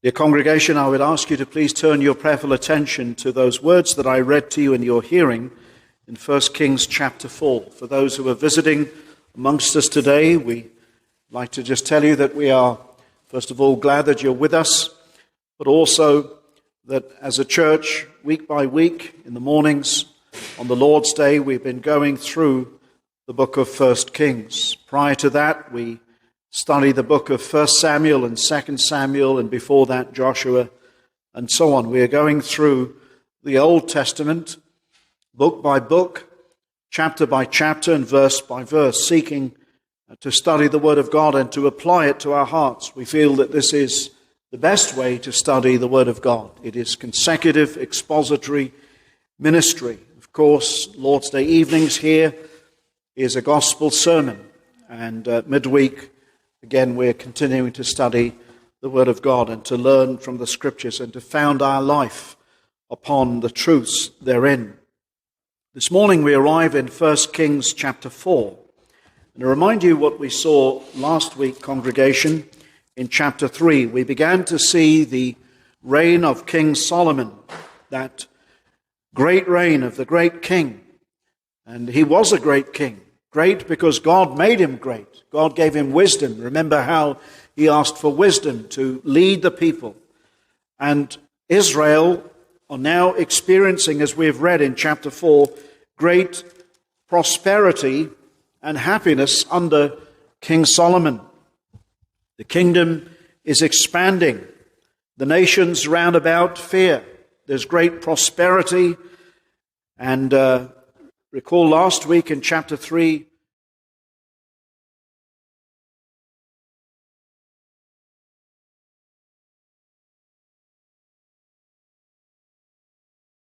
Dear congregation, I would ask you to please turn your prayerful attention to those words that I read to you in your hearing in 1 Kings chapter 4. For those who are visiting amongst us today, we'd like to just tell you that we are, first of all, glad that you're with us, but also that as a church, week by week, in the mornings, on the Lord's Day, we've been going through the book of 1 Kings. Prior to that, we study the book of 1 Samuel and 2 Samuel, and before that Joshua, and so on. We are going through the Old Testament, book by book, chapter by chapter, and verse by verse, seeking to study the Word of God and to apply it to our hearts. We feel that this is the best way to study the Word of God. It is consecutive, expository ministry. Of course, Lord's Day evenings here is a gospel sermon, and midweek, again, we're continuing to study the Word of God and to learn from the Scriptures and to found our life upon the truths therein. This morning we arrive in 1 Kings chapter 4. And to remind you what we saw last week, congregation, in chapter 3, we began to see the reign of King Solomon, that great reign of the great king. And he was a great king. Great because God made him great. God gave him wisdom. Remember how he asked for wisdom to lead the people. And Israel are now experiencing, as we have read in chapter 4, great prosperity and happiness under King Solomon. The kingdom is expanding. The nations round about fear. There's great prosperity. And recall last week in chapter 3,